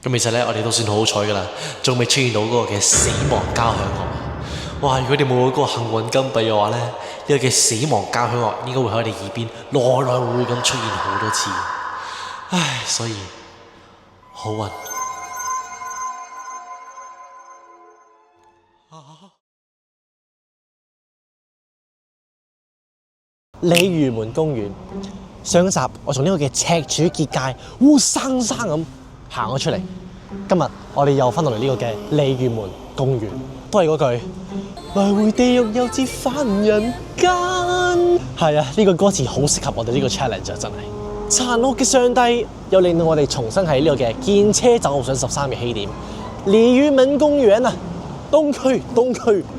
咁其實咧，我哋都算好彩噶啦，仲未出現到嗰個嘅死亡交響樂。哇！如果你冇嗰個幸運金幣嘅話咧，呢個嘅死亡交響樂應該會喺我哋耳邊來來回回咁出現好多次。唉，所以好運。鯉魚門公園。上一集我從呢個嘅赤柱結界活生生咁行咗出嚟，今日我哋又翻到嚟呢個嘅鯉魚門公園，都係嗰句來回地獄又折返人間。係啊，呢個歌詞好適合我哋呢個 challenge 啊，真係。殘酷嘅上帝又令到我哋重新喺呢個嘅見車就上13嘅起點鯉魚門公園啊，東區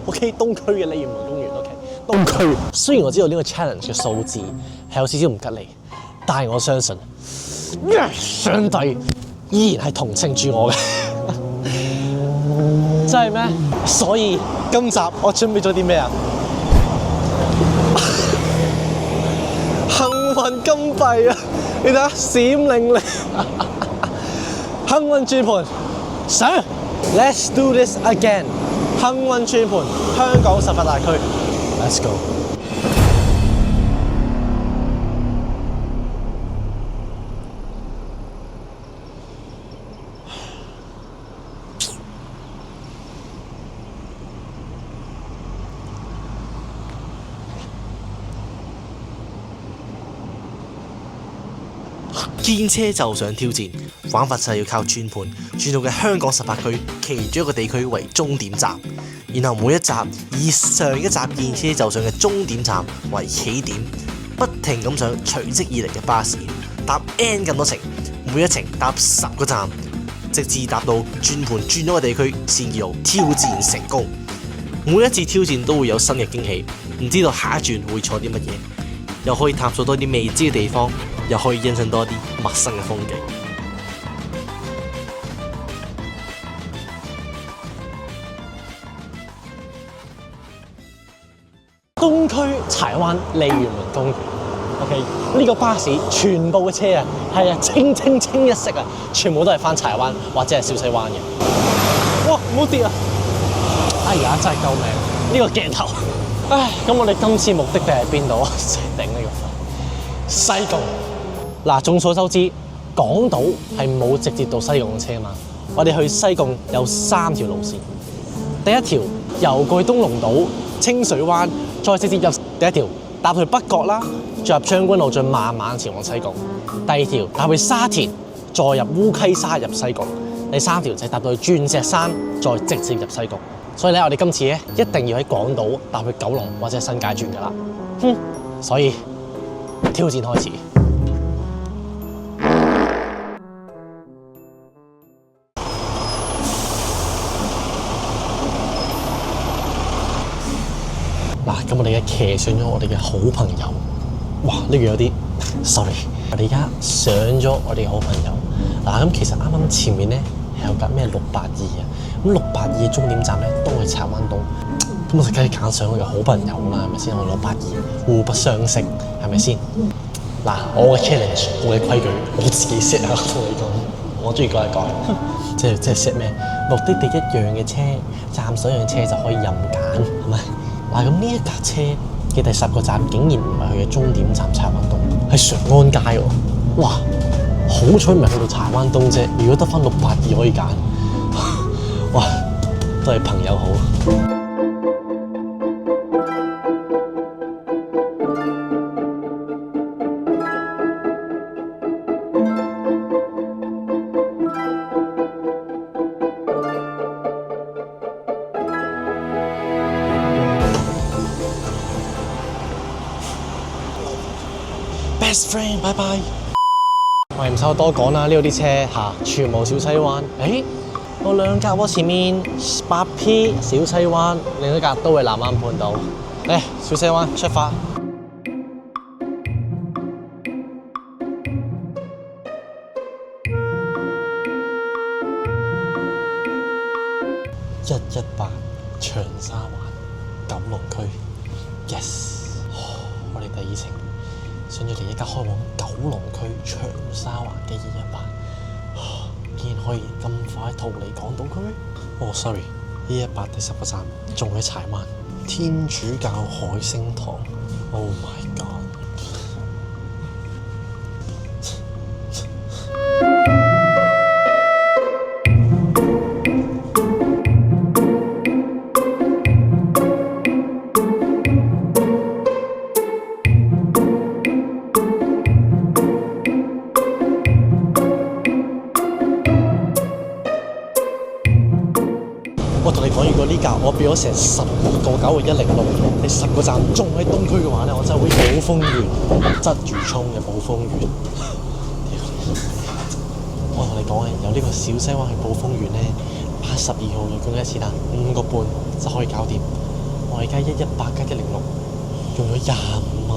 ，OK， 東區嘅鯉魚門公園 ，OK。東區，雖然我知道呢個 challenge 嘅數字係有少少唔吉利，但係我相信，上帝依然係同情住我嘅，真係咩？所以今集我準備咗啲咩啊？幸運金幣啊！你睇下閃靈靈，幸運轉盤上 ，Let's do this again！ 幸運轉盤，香港18大區。Let's go！ 見車就上挑戰，玩法就係要靠轉盤轉到嘅香港18區其中一個地區為終點站，然後每一集以上一集見車就上嘅終點站為起點，不停咁上隨即而嚟嘅巴士，搭 N 咁多程，每一程搭10個站，直至搭到轉盤轉咗個地區先叫做挑戰成功。每一次挑戰都會有新嘅驚喜，唔知道下一轉會坐啲乜嘢，又可以探索多啲未知嘅地方，又可以欣賞多啲陌生嘅風景。東區柴灣鯉魚門公園 ，OK， 呢個巴士全部嘅車啊，係啊，清一色啊，全部都係返柴灣或者係小西灣嘅。哇，唔好跌啊！哎呀，真係救命！呢個鏡頭，唉，咁我哋今次目的地係邊度啊？頂呢個肺！西貢。嗱，眾所周知，港島係冇直接到西貢嘅車嘛。我哋去西貢有3條路線。第一條由過去東龍島、清水灣，再直接入第一條搭去北角啦，再入將軍澳，再慢慢前往西貢。第二條搭去沙田，再入烏溪沙入西貢。第3條就係搭到去鑽石山，再直接入西貢。所以咧，我哋今次咧一定要喺港島搭去九龍或者新界轉㗎啦。所以挑戰開始。嗱，咁我哋嘅騎上咗我哋嘅好朋友，哇！呢個有啲 sorry， 我哋而家上咗我哋嘅好朋友。嗱，咁其實啱啱前面咧係有架咩682啊，咁682嘅終點站咧都係柴灣東，咁我哋梗係揀上我嘅好朋友啦，係咪先？我682互不相識，係咪先？嗱，我嘅 challenge， 我嘅規矩，我自己 set 啊，同你講，我中意改一改，即係 set 咩？目的地一樣嘅車，站上一樣車就可以任揀，係咪？嗱，咁呢一架車嘅第10個站竟然唔係佢嘅終點站柴灣東，係常安街喎！哇，好彩唔係去到柴灣東啫，如果得返682可以揀，哇，都係朋友好。Best friend， 拜拜。我唔使我多講啦，呢度啲車全部小西灣。我兩格喎，前面8P 小西灣，另一格都係南灣半島。小西灣出發。118長沙灣九龍區 ，yes， 我哋第2程。上咗嚟一架開往九龍區長沙灣嘅218，竟然可以咁快逃離港島區。哦，sorry，呢一班第10個站仲喺柴灣天主教海星堂。Oh my god！我同你講，如果呢架我俾咗成10.9嘅106，你10個站仲喺東區嘅話咧，我真係會寶豐園、鰂魚涌嘅寶豐園。我同你講嘅，由呢個小西灣去寶豐園咧，82號用幾多錢啊？5個半就可以搞掂。我而家118加106，用咗25蚊。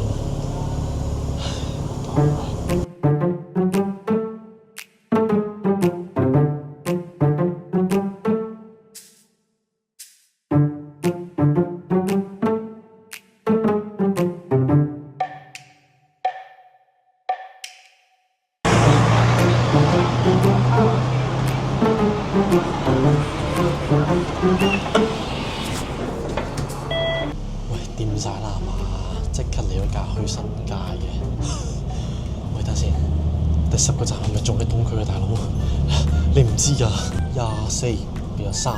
喂，掂晒啦嘛，即刻嚟咗架去新界嘅。喂，等下先，第10個站係咪仲喺東區啊，大佬？你唔知㗎，24變咗35。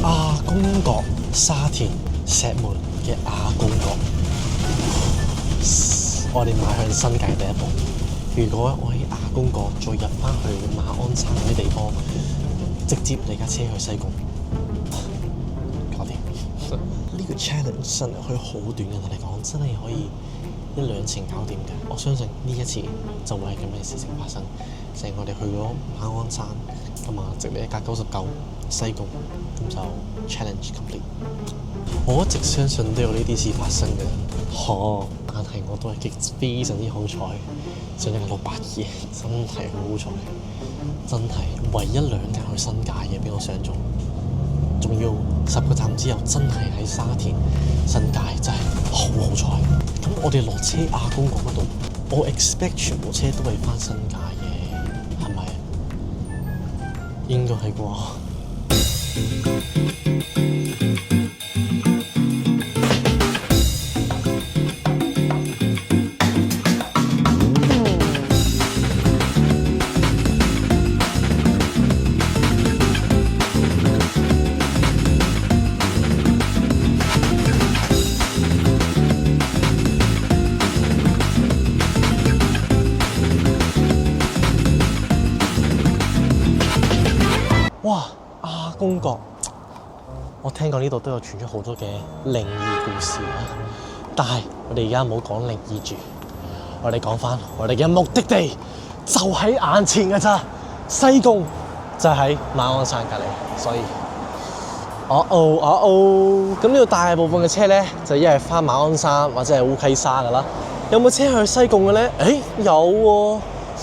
亞公角沙田石門嘅亞公角，我哋邁向新界第一步。如果我喺亞公角再入翻去馬鞍山嗰啲地方，直接你架車去西貢，搞掂。呢個 challenge 真係可以好短嘅，同你講，真係可以1-2程搞掂嘅。我相信呢一次就會係咁嘅事情發生。成我哋去咗馬鞍山，咁啊直嚟一架99西貢，咁就 challenge complete。我一直相信都有呢啲事發生嘅，但係我都係非常之好彩，上一個682，真係好好彩，真係唯一2架去新界嘅俾我上中，仲要10個站之後真係喺沙田新界，真係好好彩。咁我哋落車亞公角嗰度，我 expect 全部車都係返新界嘅，係咪？應該係啩？哇！亞公角，我聽講呢度都有傳出好多嘅靈異故事啊！但係我哋而家唔好講靈異住，我哋講翻我哋嘅目的地就喺眼前㗎咋，西貢就喺馬鞍山隔離，所以咁呢度大部分嘅車咧就一係翻馬鞍山或者係烏溪沙㗎啦。有冇車去西貢嘅咧？有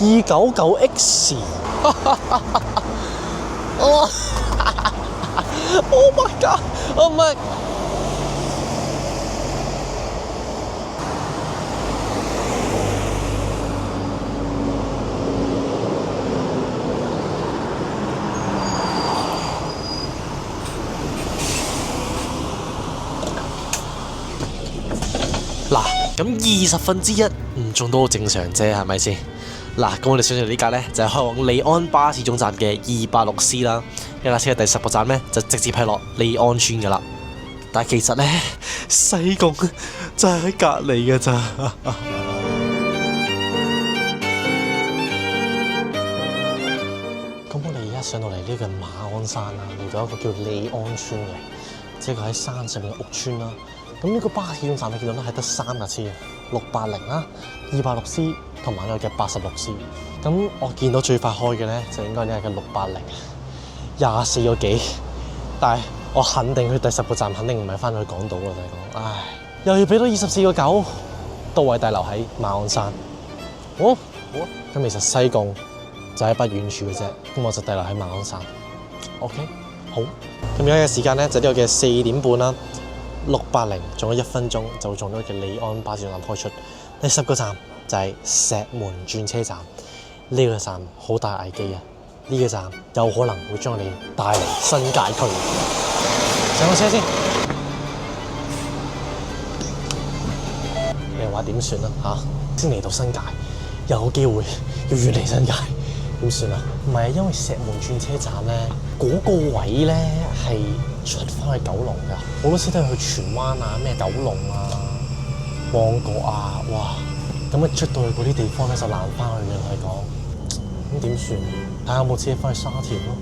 喎，299X。Oh my god! Oh my！ 嗱，咁1/20唔中都好正常啫，係咪先？嗱，咁我哋上嚟呢架咧就係開往利安巴士總站嘅286C 啦，呢架車嘅第10個站咧就直接係落利安村噶啦。但係其實咧西貢就係喺隔離嘅咋。咁我哋而家上到嚟呢個馬鞍山啦，嚟到一個叫利安村嘅，即係佢喺山上面嘅屋村啦。咁呢個巴士總站你見到咧係得3架車，680啦、286C 同埋呢個嘅86C。咁我見到最快開嘅咧就應該呢個嘅680，24個幾。但係我肯定佢第10個站肯定唔係翻去港島啊！大講，唉，又要俾到24個9，都係滯留喺馬鞍山。好啊，咁其實西貢就喺不遠處嘅啫，咁我就滯留喺馬鞍山。OK， 好。咁而家嘅時間咧就呢個嘅4點半啦。680仲有1分鐘就會撞到嘅利安巴士總站開出，第10個站就係石門轉車站，呢個站好大危機啊！呢個站有可能會將你帶嚟新界區。上個車先，你話點算啊？先嚟到新界，有機會要遠離新界，點算啊？唔係，因為石門轉車站咧，嗰個位咧係出翻去九龍㗎。好多時都係去荃灣啊、咩九龍啊、旺角啊，哇！咁出到去嗰啲地方咧就難翻去嘅，同你講。咁點算？睇下有冇車翻去沙田咯。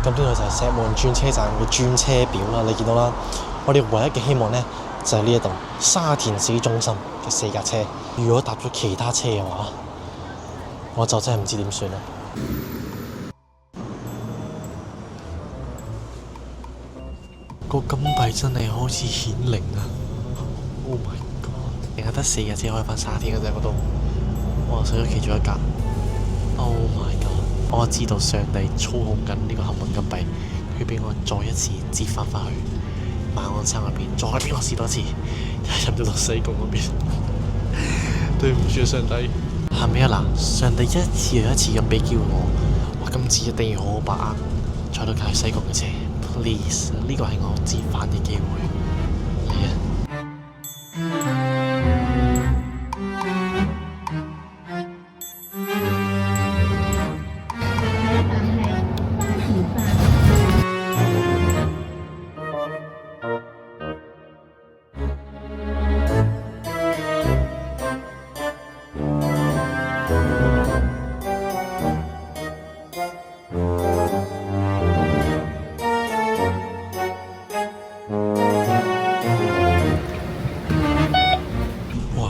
咁呢個就係石門轉車站嘅轉車表啦，你見到啦。我哋唯一嘅希望咧就係呢一度沙田市中心嘅4架車。如果搭咗其他車嘅話，我就真係唔知點算啦。個金幣真係開始顯靈啊 ！Oh my god！淨係得4架車可以翻沙田嘅啫，嗰度。我使咗其中一架。Oh my god！我知道上帝操控緊呢個幸運金幣，佢俾我再一次折翻返去馬鞍山嗰邊，再俾我試多次，入到西貢嗰邊。對唔住上帝。係咪啊嗱？上帝一次又一次咁俾機會我今次一定要好好把握，坐到架西貢嘅車。Please， 呢個係我折返嘅機會。係啊。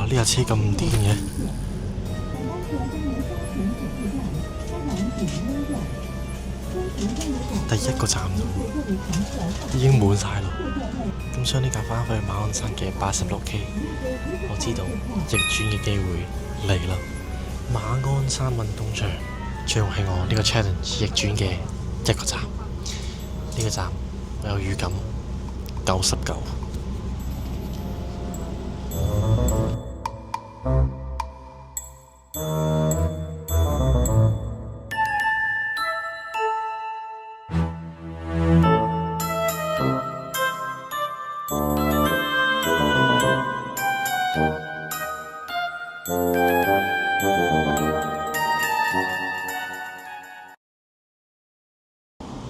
呢架車咁癲嘅，第一個站已經滿晒啦。咁所以呢架翻去馬鞍山嘅86K，我知道逆轉嘅機會嚟啦。馬鞍山運動場將係我呢個 challenge 逆轉嘅一個站。呢個站我有預感99。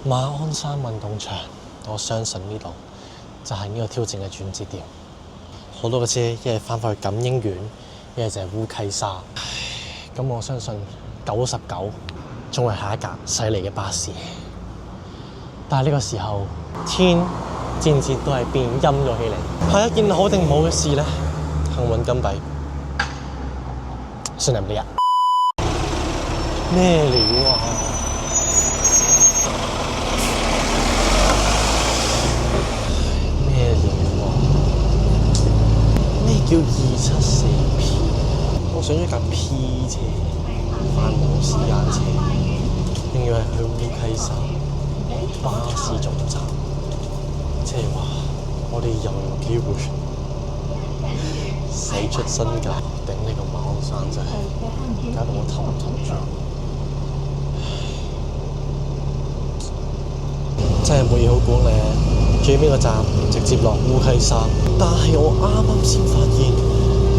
馬鞍山運動場，我相信呢度就係呢個挑戰嘅轉折點。好多嘅車一係翻返去錦英苑，一係就係烏溪沙。咁我相信99仲係下一架駛嚟嘅巴士。但係呢個時候天漸漸都係變陰咗起嚟。係一件好定唔好嘅事咧？幸運金幣，信任你啊！咩料啊？叫274P， 我上咗架 P 車，繁忙時間車，仲要係去烏溪沙巴士總站，即係話我哋又有機會駛出新界，頂呢個馬鞍山真係搞到我頭痛咗，真係冇嘢好講咧。最尾個站直接落烏溪沙，但係我啱啱先發現，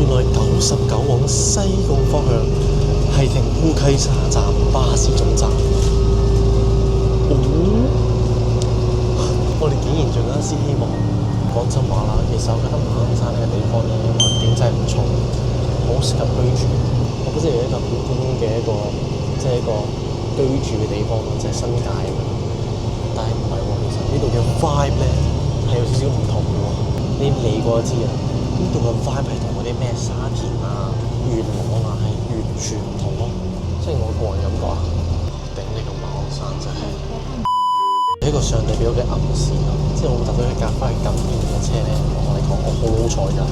原來99往西貢方向係停烏溪沙站巴士總站。我哋竟然仲有一絲希望。講真話啦，其實我覺得馬鞍山呢個地方咧環境真係唔錯，好適合居住。我本身係一個普通嘅一個居住嘅地方，即係新界咁樣。但係唔係喎，其實呢度嘅 vibe 咧係有少少唔同嘅喎。你嚟過就知啊，呢度嘅 vibe 係同嗰啲咩沙田啊、元朗啊係完全唔同咯。即係我個人感覺啊，頂呢個馬鞍山真係一個上帝俾我嘅暗示咯。即係我搭到一架翻去錦英嘅車咧，我同你講，我好好彩㗎，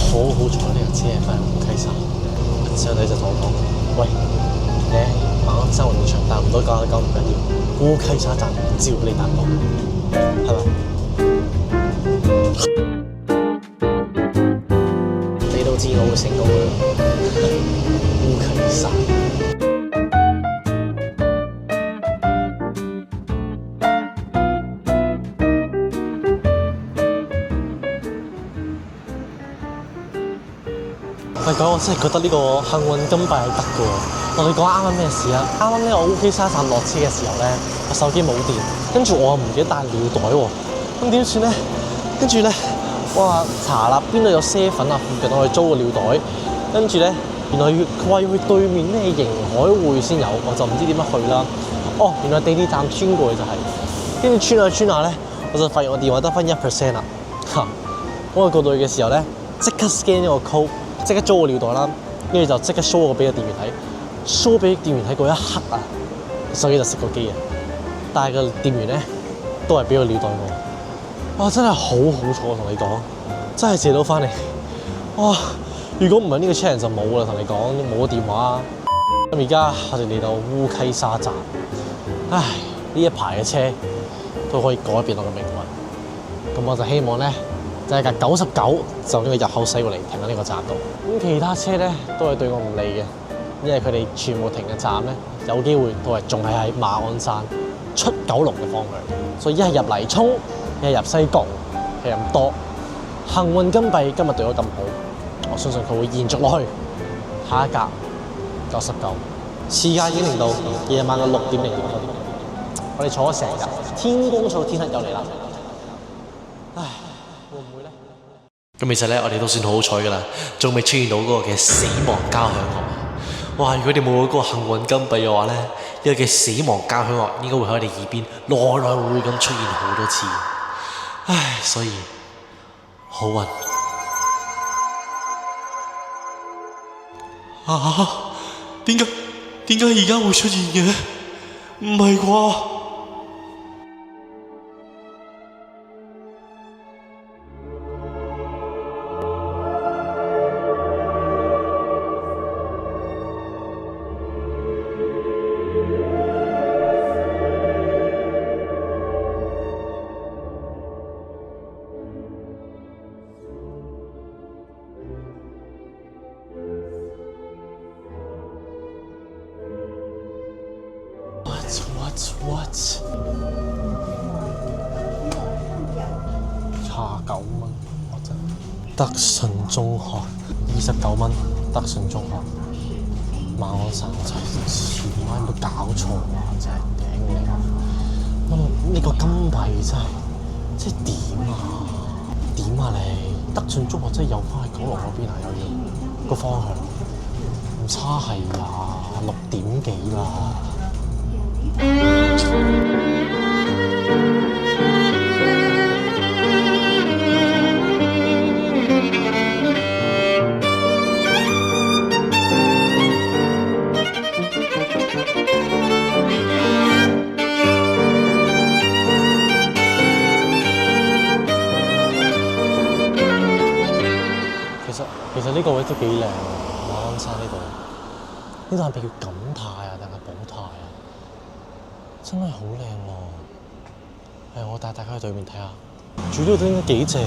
好好彩呢架車係翻去烏溪沙。細路仔就同我講：喂，你喺馬鞍山運動場搭唔到999唔緊要，烏溪沙站照你搭到，係咪？你都知我會成功嘅，烏溪沙。我真係覺得呢個幸運金幣係得嘅喎。同你講啱啱咩事啊？啱啱咧我烏溪沙站落車嘅時候咧，我手機冇電，跟住我又唔記得帶尿袋喎。咁點算咧？跟住咧，我話查啦，邊度有7啊？附近我去租個尿袋。跟住咧，原來佢話要去對面咩盈海匯先有，我就唔知點樣去啦。哦，原來地鐵站穿過去就係。跟住穿下穿下咧，我就發現我電話得返1%啦。嚇！我過到去嘅時候咧，即刻 scan 呢個 code。即刻租個尿袋啦，跟住就即刻 show 我俾個店員睇 ，show 俾店員睇嗰一刻啊，手機就熄個機啊！但係個店員咧都係俾個尿袋我，哇！真係好好彩，我同你講，真係借到翻嚟，哇！如果唔係呢個車人就冇啦，同你講冇個電話。咁而家我哋嚟到烏溪沙站，唉，呢一排嘅車都可以改變我嘅命運，咁我就希望咧。就係架99就呢個入口駛過嚟停喺呢個站度。咁其他車咧都係對我唔利嘅，因為佢哋全部停嘅站咧有機會都係仲係喺馬鞍山出九龍嘅方向，所以一係入泥涌，一係入西貢，係咁多。幸運金幣今日對我咁好，我相信佢會延續落去。下一格99，時間已經嚟到夜晚嘅6點0分，我哋坐咗成日，天光坐到天黑又嚟啦。唉。咁其實咧，我哋都算好彩噶啦，仲未出現到嗰個嘅死亡交響樂。哇！如果你冇嗰個幸運金幣嘅話咧，呢個嘅死亡交響樂應該會喺我哋耳邊來來回回咁出現好多次。唉，所以好運啊！點解而家會出現嘅？唔係啩？What？ 29蚊，我真德順中學29蚊，德順中學馬鞍山，我真係前晚有冇搞錯啊！真係頂你！呢個金幣真係點啊？點啊你？德順中學真係又翻去九龍嗰邊啊？又要個方向唔差係啊，6點幾啦。其實呢個位都幾靚喎，馬鞍山呢度係咪叫錦泰啊定係寶泰啊？真係好靚喎！係我帶大家去對面睇下，住呢度都應該幾正喎。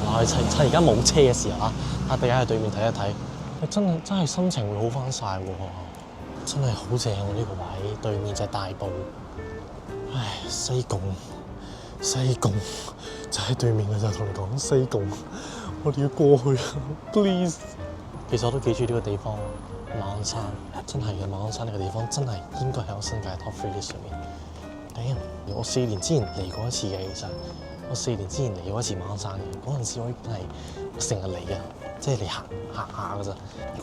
嗱，趁而家冇車嘅時候啊，帶大家去對面睇一睇，真係心情會好翻晒喎！真係好正喎呢個位，對面就係大埔。唉，西貢就喺對面嘅就同你講西貢。我哋要過去 ，please。其實我都記住呢個地方，馬鞍山真係嘅，馬鞍山呢個地方真係應該喺我新界 top 3 list 上面。我4年之前嚟過一次嘅，其實我4年之前嚟過一次馬鞍山嘅，嗰陣時我已經係成日嚟嘅，即係嚟行下㗎咋。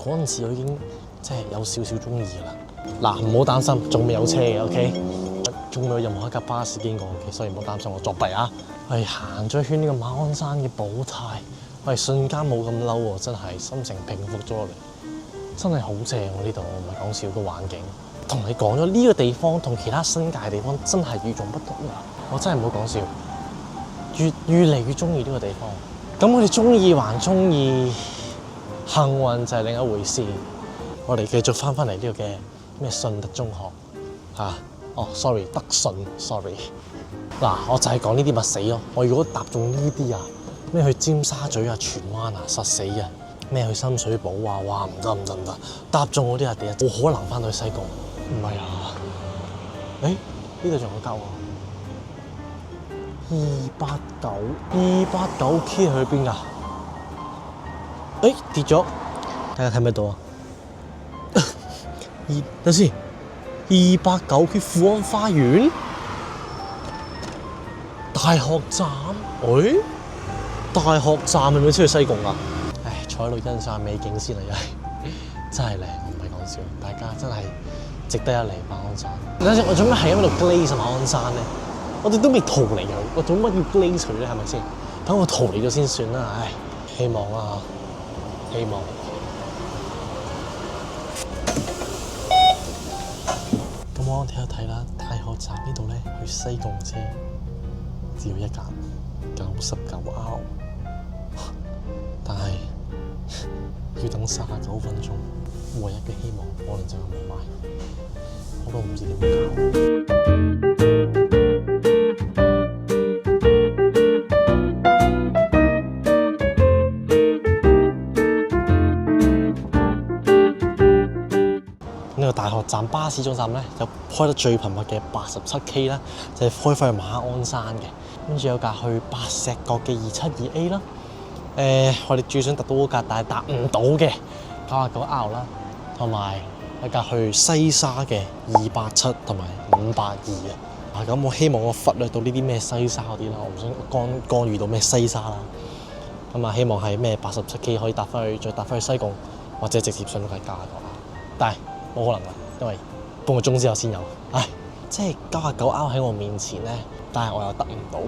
嗰陣時我已經即係有少少中意㗎啦。嗱，唔好擔心，仲未有車嘅 ，OK， 仲未有任何一架巴士經過嘅，所以唔好擔心我作弊啊。我哋行咗一圈呢個馬鞍山嘅寶泰。喂，瞬間冇咁嬲喎，真係心情平復咗落嚟，真係好正喎呢度，我唔係講笑個環境。同你講咗呢個地方同其他新界地方真係與眾不同啊！我真係唔好講笑，越嚟越中意呢個地方。咁我哋中意還中意，幸運就係另一回事。我哋繼續翻嚟呢個嘅咩順德中學嚇。哦，sorry， 德順 ，sorry。嗱，我就係講呢啲咪死咯。我如果答中呢啲啊，咩去尖沙咀啊、荃灣啊，實死啊！咩去深水埗啊，哇唔得，答中嗰啲啊，第一冇可能翻到去西貢。唔係啊？誒，呢度仲有交喎。289 K 去邊㗎？誒，跌咗，大家睇唔睇到啊？等先，289 K 富安花園大學站，大學站係咪出去西貢啊？唉，坐喺度欣賞美景先啦，真係靚，我唔係講笑，大家真係值得一嚟馬鞍山。等陣我做咩係喺度 glaze 馬鞍山咧？我哋都未逃離佢，我做乜要 glaze 佢咧？係咪先？等我逃離咗先算啦，唉，希望啊，希望。咁我睇一睇啦，大學站呢度咧去西貢車只要一架99R， 但係要等39分鐘，唯一嘅希望可能就係冇買，我都唔知點搞。呢個大學站巴士總站咧，就開得最頻密嘅87K 啦，就係開返去馬鞍山嘅。跟住有架去白石角嘅272A 啦。我哋最想搭到嗰架，但係搭唔到嘅99R 啦，同埋一架去西沙嘅287同埋582啊。咁我希望我忽略到呢啲咩西沙嗰啲啦，我唔想干預到咩西沙啦。咁啊，希望係咩87K可以搭翻去，再搭翻去西貢，或者直接上到架99R。但係冇可能啦，因為半個鐘之後先有。唉，即係99R喺我面前咧，但係我又得唔到。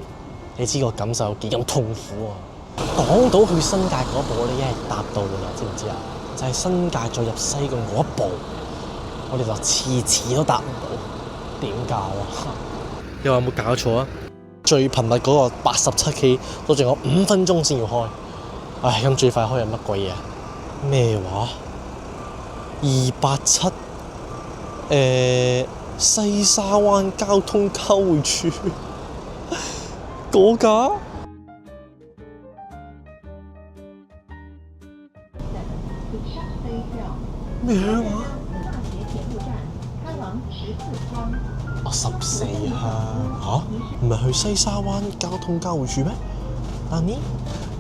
你知個感受幾咁痛苦啊！港島去新界嗰步我哋已經係搭到㗎啦，知唔知啊？就係新界再入西貢嗰一步，我哋就次都搭唔到，點搞啊？你話有冇搞錯啊？最頻密嗰個87K 都仲有5分鐘先要開，唉，咁最快開係乜鬼嘢？咩話？287西沙灣交通交匯處嗰架？咩話？14鄉嚇？唔係去西沙灣交通交匯處咩？但呢？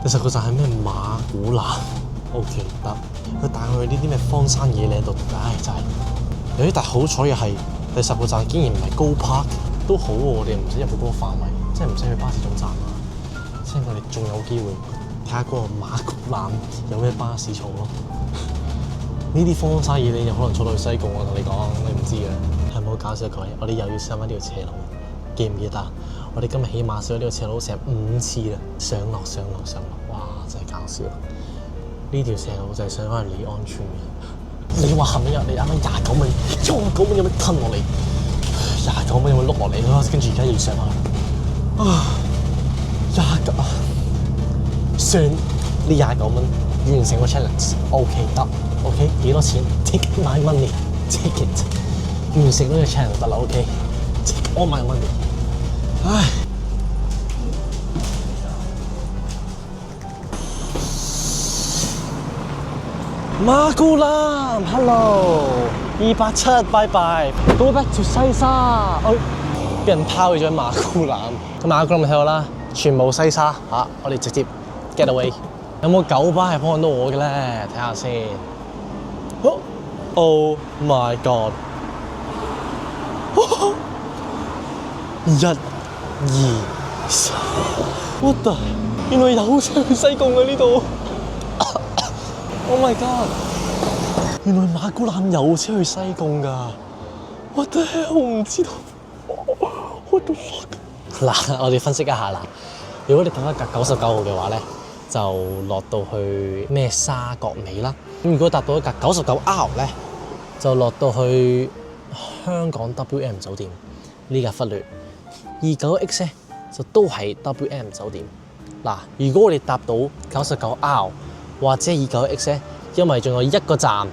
其實個站係咩馬古蘭 ？OK 得，佢帶我去呢啲咩荒山野嶺度，唉真係。但係好彩嘅係第10個站竟然唔係高 park， 都好喎，我哋唔使入去嗰個範圍，即係唔使去巴士總站啊，即係我哋仲有機會睇下嗰個馬古蘭有咩巴士坐咯。呢啲荒山野嶺有可能坐到去西貢，我同你講，你唔知嘅。係冇搞笑佢，我哋又要上翻呢條斜路，記唔記得？我哋今日起碼上咗呢條斜路成5次啦，上落，哇！真係搞笑。呢條斜路就係上翻去李安村嘅。你話係咪啊？你啱啱29蚊有咩吞落嚟？29蚊有冇碌落嚟咯？跟住而家要上去啊上呢29蚊完成個 challenge，OK 得 ，OK 幾多錢 ？Take my money，take it， 完成呢個 challenge 得啦 ，OK，take all my money。唉。馬古蘭 ，Hello， 287，拜拜 ，Go back to 西沙，俾人拋去咗馬古蘭。咁馬古蘭咪睇到啦，全部西沙嚇，我哋直接 get away。有冇九巴係幫到我嘅咧？睇下先。Oh my god！ 1、2、3 ，What the？ 原來有車去西貢啊呢度。Oh my god！ 原來馬古蘭有車去西貢㗎 ！What the hell？ 我唔知道。What the fuck？ 嗱，我哋分析一下啦。如果你搭一架99號嘅話咧，就落到去咩沙角尾啦。咁如果搭到一架99R 咧，就落到去香港 WM 酒店。呢架忽略。29X 咧就都係 WM 酒店。嗱，如果我哋搭到99R 或者29X 咧，因為仲有一個站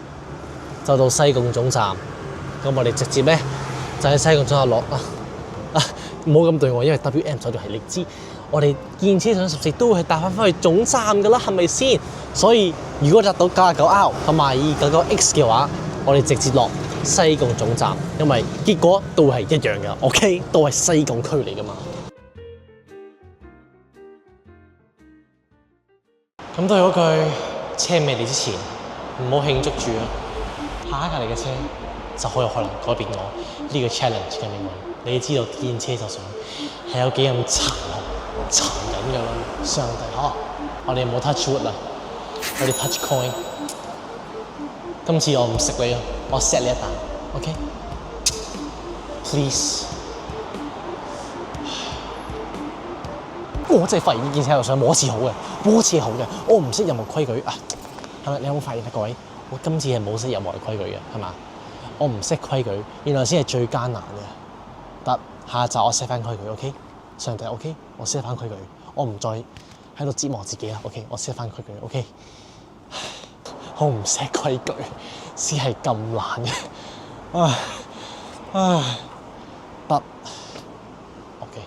就到西貢總站。咁我哋直接咧就喺西貢總站落啊！唔好咁對我，因為 WM 走咗係你知，我哋建車上14都係搭翻去總站噶啦，係咪先？所以如果搭到99R 同埋299X 嘅話，我哋直接落西貢總站，因為結果都係一樣嘅，OK， 都係西貢區嚟噶嘛。咁都係嗰句，車未嚟之前唔好慶祝住啊！下一架嚟嘅車就好有可能改變我呢個 challenge 嘅命運。你知道見車就上係有幾咁殘忍㗎啦！上帝我哋唔好 touch wood 啦，我哋 touch coin。今次我唔食你啊，我 set 你一啖 ，OK？Please。我真係發現呢件車就上冇一次好嘅，冇一次好嘅。我唔識任何規矩啊，係咪？你有冇發現啊，各位？我今次係冇識任何規矩嘅，係嘛？我唔識規矩，原來先係最艱難嘅。得，下一集我 set 翻規矩 ，OK？ 上帝 ，OK？ 我 set 翻規矩，我唔再喺度折磨自己啦，OK？ 我 set 翻規矩 ，OK？ 我唔識規矩，先係咁難嘅，得 ，OK。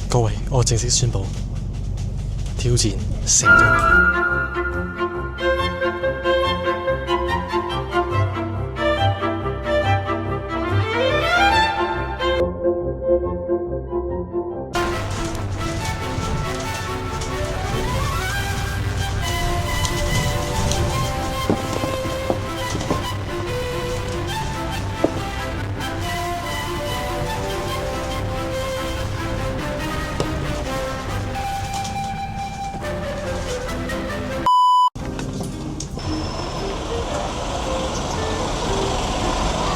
各位，我正式宣布挑戰成功。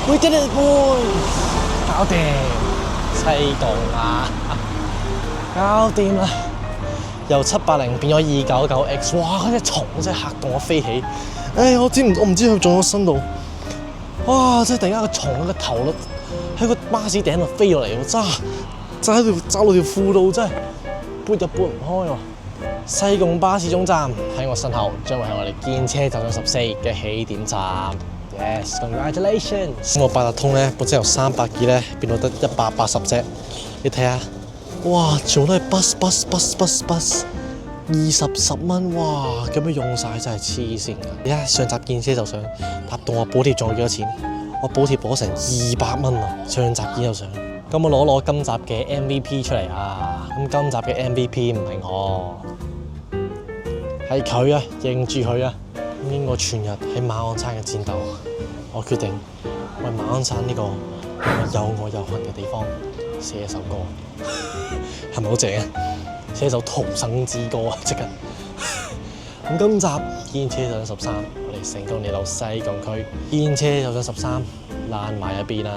We did it, boys！ 搞掂西貢啦，搞掂啦！由780變咗299X， 哇！嗰隻蟲真係嚇到我飛起。我唔知佢撞咗身度。哇！真係突然間個蟲喺個頭度，喺個巴士頂度飛落嚟喎，揸喺度揸到條褲度，真係撥就撥唔開喎。西貢巴士總站喺我身後，將會係我哋見車就上14嘅起點站。Yes, congratulations！ 我八達通咧，本身由300幾咧變到得180隻，你睇下，哇，全部都係 bus， 20蚊，哇，咁樣用晒真係黐線㗎！而家上集見車就上，搭到我補貼仲有幾多錢？我補貼攞成200蚊啊！上集見就上，咁我攞今集嘅 MVP 出嚟啊！咁今集嘅 MVP 唔係我，係佢啊，認住佢啊！經過全日喺馬鞍山嘅戰鬥，我決定為馬鞍山呢個有愛有恨嘅地方寫一首歌，係咪好正啊？寫一首逃生之歌啊！即刻咁今集見車就上13，我哋成功嚟到西貢區，見車就上13，爛埋一邊啦！